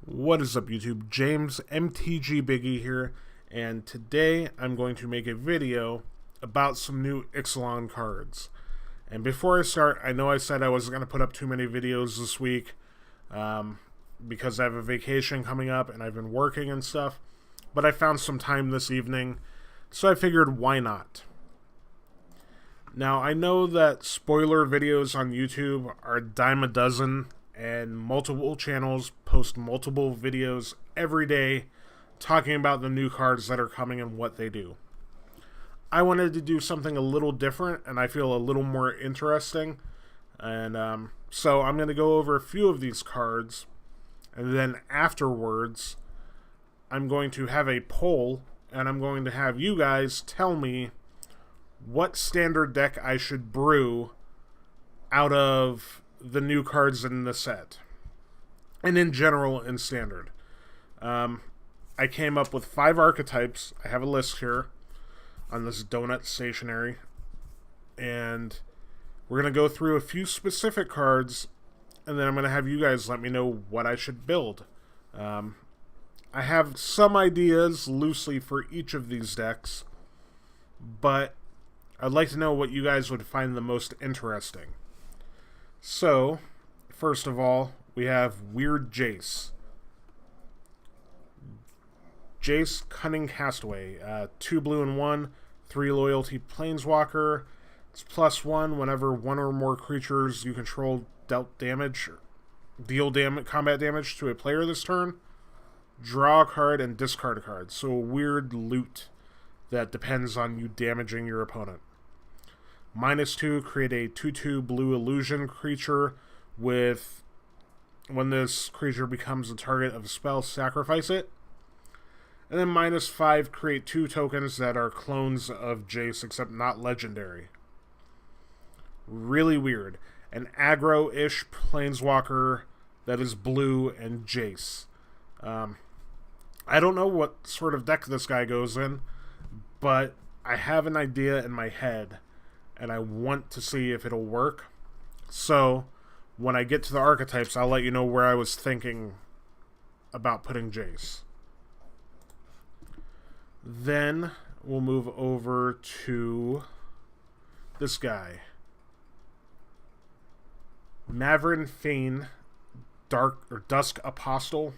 What is up, YouTube? James MTG Biggie here, and today I'm going to make a video about some new Ixalan cards. And before I start, I know I said I wasn't going to put up too many videos this week because I have a vacation coming up and I've been working and stuff, but I found some time this evening, so I figured why not? Now, I know that spoiler videos on YouTube are a dime a dozen, and multiple channels post multiple videos every day talking about the new cards that are coming and what they do. I wanted to do something a little different and I feel a little more interesting, and so I'm going to go over a few of these cards, and then afterwards I'm going to have a poll and I'm going to have you guys tell me what standard deck I should brew out of the new cards in the set, and in general in standard. I came up with 5 archetypes. I have a list here on this donut stationery, and we're going to go through a few specific cards, and then I'm going to have you guys let me know what I should build. I have some ideas loosely for each of these decks, but I'd like to know what you guys would find the most interesting. So, first of all, we have Weird Jace. Jace, Cunning Castaway. 2 blue and 1, 3 loyalty Planeswalker. It's +1 whenever one or more creatures you control deal combat damage to a player this turn. Draw a card and discard a card. So a weird loot that depends on you damaging your opponent. -2, create a 2/2 blue illusion creature with, when this creature becomes a target of a spell, sacrifice it. And then -5, create 2 tokens that are clones of Jace except not legendary. Really weird. An aggro-ish planeswalker that is blue and Jace. I don't know what sort of deck this guy goes in, but I have an idea in my head and I want to see if it'll work. So, when I get to the archetypes, I'll let you know where I was thinking about putting Jace. Then, we'll move over to this guy. Navin Thane, Dusk Apostle.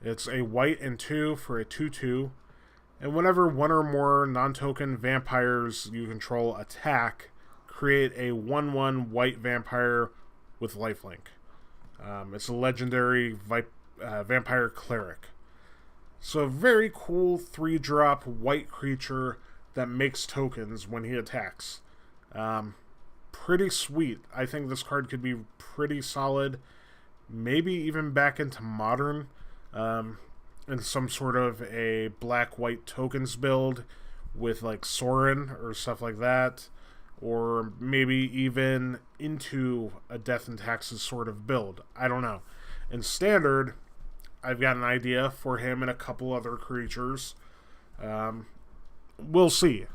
It's a white and 2 for a 2/2. And whenever one or more non-token vampires you control attack, create a 1/1 white vampire with lifelink. It's a legendary vampire cleric. So a very cool 3-drop white creature that makes tokens when he attacks. Pretty sweet. I think this card could be pretty solid. Maybe even back into Modern. In some sort of a black-white tokens build with like Sorin or stuff like that, or maybe even into a Death and Taxes sort of build. I don't know. In Standard, I've got an idea for him and a couple other creatures. We'll see.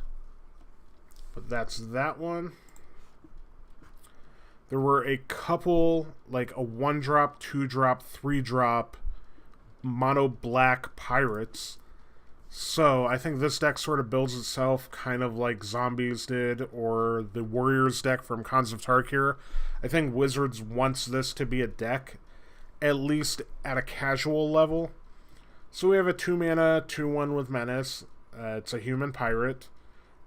But that's that one. There were a couple, like a 1-drop, 2-drop, 3-drop mono black pirates. So I think this deck sort of builds itself kind of like Zombies did, or the Warriors deck from Khans of Tarkir. I think Wizards wants this to be a deck, at least at a casual level. So we have a 2-mana 2/1 with Menace. It's a human pirate,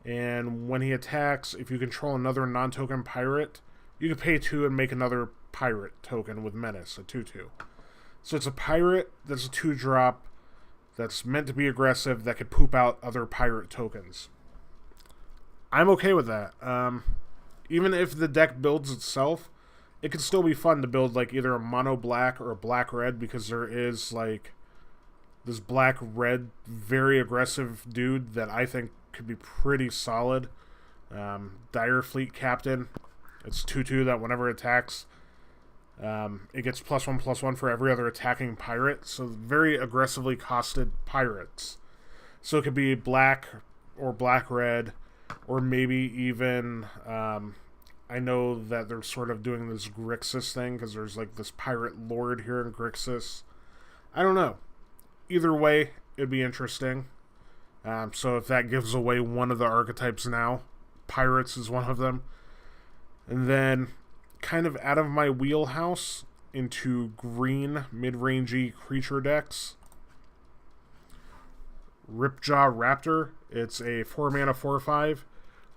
and when he attacks, if you control another non-token pirate, you can pay 2 and make another pirate token with Menace, a 2/2. So it's a pirate that's a 2-drop that's meant to be aggressive that could poop out other pirate tokens. I'm okay with that. Even if the deck builds itself, it could still be fun to build like either a mono black or a black red, because there is like this black red very aggressive dude that I think could be pretty solid. Dire Fleet Captain. It's 2/2 that whenever it attacks, it gets +1/+1 for every other attacking pirate. So very aggressively costed pirates. So it could be black or black-red, or maybe even I know that they're sort of doing this Grixis thing, because there's like this pirate lord here in Grixis. I don't know. Either way, it'd be interesting. So if that gives away one of the archetypes now, Pirates is one of them. And then, kind of out of my wheelhouse, into green mid-rangey creature decks. Ripjaw Raptor. It's a 4-mana 4/5.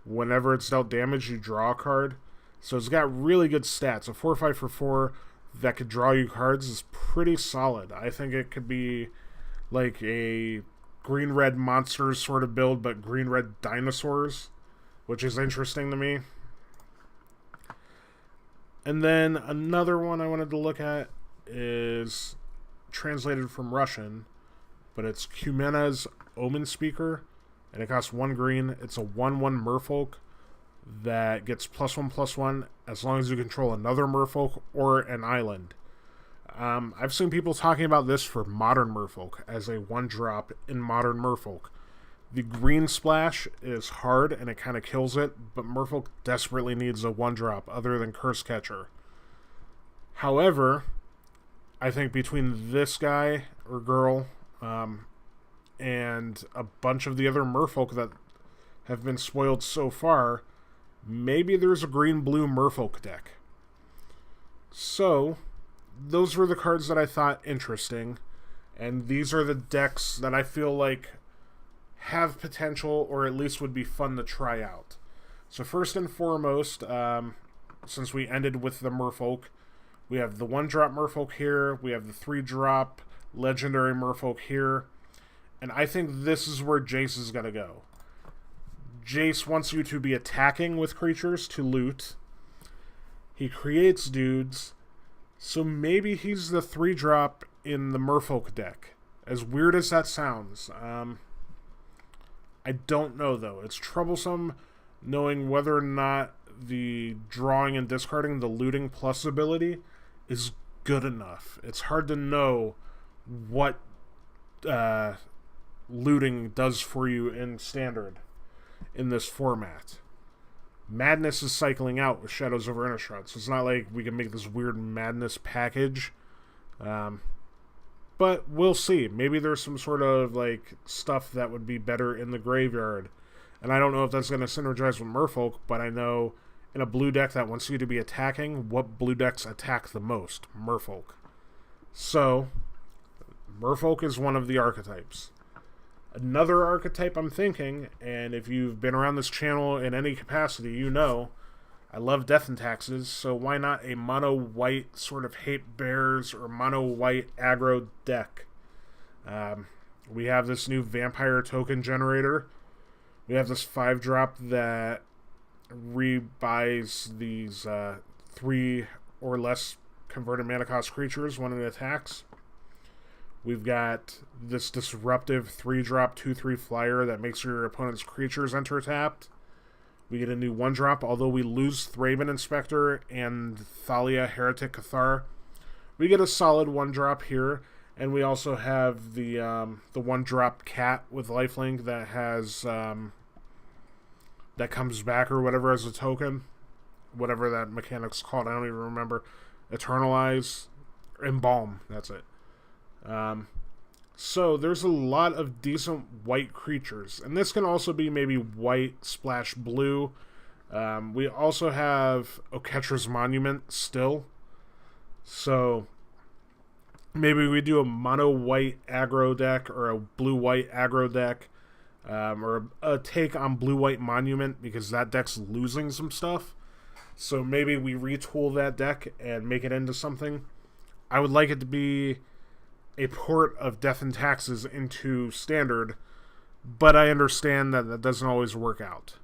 Whenever it's dealt damage, you draw a card. So it's got really good stats. A 4/5 for 4 that could draw you cards is pretty solid. I think it could be like a green-red monsters sort of build, but green-red dinosaurs, which is interesting to me. And then another one I wanted to look at is translated from Russian, but it's Kumena's Omen Speaker, and it costs 1 green. It's a 1/1 merfolk that gets +1/+1 as long as you control another merfolk or an island. I've seen people talking about this for modern merfolk as a 1-drop in modern merfolk. The green splash is hard and it kind of kills it, but merfolk desperately needs a 1-drop other than Curse Catcher. However, I think between this guy or girl and a bunch of the other merfolk that have been spoiled so far, maybe there's a green-blue merfolk deck. So, those were the cards that I thought interesting, and these are the decks that I feel like have potential, or at least would be fun to try out. So first and foremost, since we ended with the merfolk, we have the 1-drop merfolk here, we have the 3-drop legendary merfolk here, and I think this is where Jace is going to go. Jace wants you to be attacking with creatures to loot. He creates dudes, so maybe he's the 3-drop in the merfolk deck. As weird as that sounds. I don't know, though. It's troublesome knowing whether or not the drawing and discarding, the looting plus ability, is good enough. It's hard to know what looting does for you in Standard in this format. Madness is cycling out with Shadows over Innistrad, so it's not like we can make this weird Madness package. But we'll see. Maybe there's some sort of like stuff that would be better in the graveyard. And I don't know if that's going to synergize with Merfolk, but I know in a blue deck that wants you to be attacking, what blue decks attack the most? Merfolk. So, Merfolk is one of the archetypes. Another archetype I'm thinking, and if you've been around this channel in any capacity, you know, I love Death and Taxes, so why not a mono-white sort of hate bears or mono-white aggro deck? We have this new vampire token generator. We have this 5-drop that rebuys these 3 or less converted mana cost creatures when it attacks. We've got this disruptive 3-drop 2/3 flyer that makes your opponent's creatures enter tapped. We get a new 1-drop, although we lose Thraben Inspector and Thalia Heretic Cathar. We get a solid 1-drop here, and we also have the 1-drop cat with lifelink that has that comes back or whatever as a token, whatever that mechanic's called. I don't even remember. Eternalize, Embalm. That's it. So there's a lot of decent white creatures, and this can also be maybe white / blue. We also have Oketra's Monument still, so maybe we do a mono white aggro deck or a blue white aggro deck, or a take on blue white Monument because that deck's losing some stuff. So maybe we retool that deck and make it into something. I would like it to be a port of Death and Taxes into Standard, but I understand that that doesn't always work out.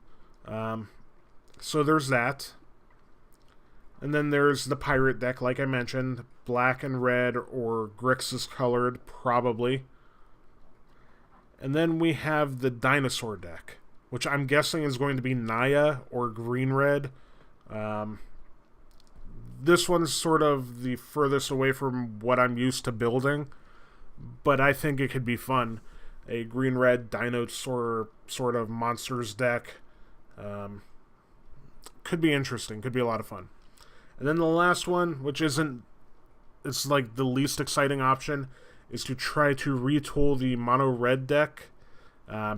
So there's that. And then there's the pirate deck, like I mentioned, black and red or Grixis colored, probably. And then we have the dinosaur deck, which I'm guessing is going to be Naya or green-red. This one's sort of the furthest away from what I'm used to building, but I think it could be fun. A green-red dinosaur sort of monsters deck. Could be interesting. Could be a lot of fun. And then the last one, which isn't... It's like the least exciting option, is to try to retool the mono red deck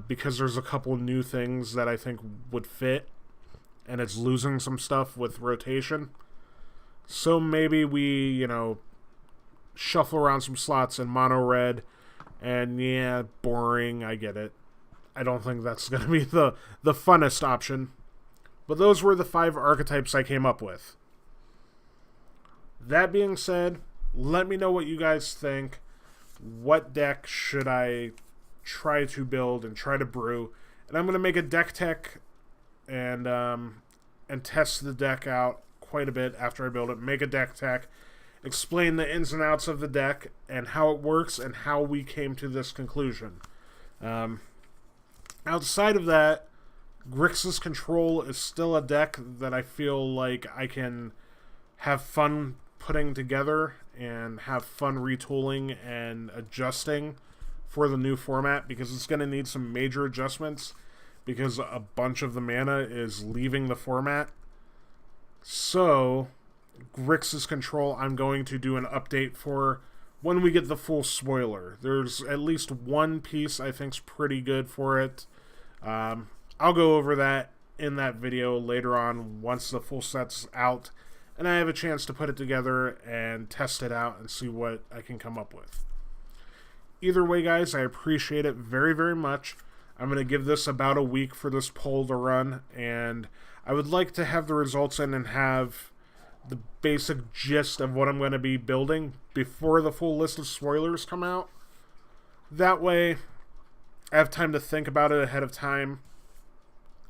because there's a couple new things that I think would fit, and it's losing some stuff with rotation. So maybe we, you know, shuffle around some slots in mono red, and yeah, boring, I get it. I don't think that's going to be the funnest option. But those were the 5 archetypes I came up with. That being said, let me know what you guys think. What deck should I try to build and try to brew? And I'm going to make a deck tech and test the deck out quite a bit after I build it. Make a deck tech, explain the ins and outs of the deck and how it works and how we came to this conclusion. Outside of that, Grixis Control is still a deck that I feel like I can have fun putting together and have fun retooling and adjusting for the new format, because it's going to need some major adjustments because a bunch of the mana is leaving the format. So, Grixis Control, I'm going to do an update for when we get the full spoiler. There's at least one piece I think's pretty good for it. I'll go over that in that video later on once the full set's out and I have a chance to put it together and test it out and see what I can come up with. Either way, guys, I appreciate it very, very much. I'm going to give this about a week for this poll to run, and I would like to have the results in and have the basic gist of what I'm going to be building before the full list of spoilers come out. That way, I have time to think about it ahead of time,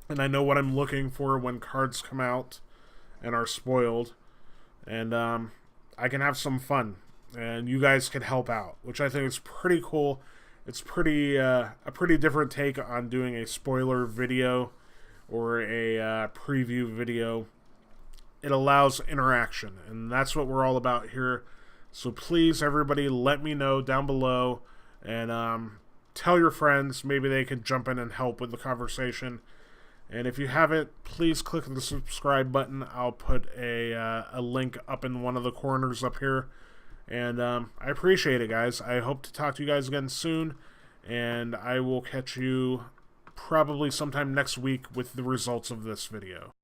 and I know what I'm looking for when cards come out and are spoiled, and I can have some fun, and you guys can help out, which I think is pretty cool. It's pretty a pretty different take on doing a spoiler video or a preview video. It allows interaction, and that's what we're all about here. So please, everybody, let me know down below, and tell your friends. Maybe they can jump in and help with the conversation. And if you haven't, please click the subscribe button. I'll put a link up in one of the corners up here. And I appreciate it, guys. I hope to talk to you guys again soon. And I will catch you probably sometime next week with the results of this video.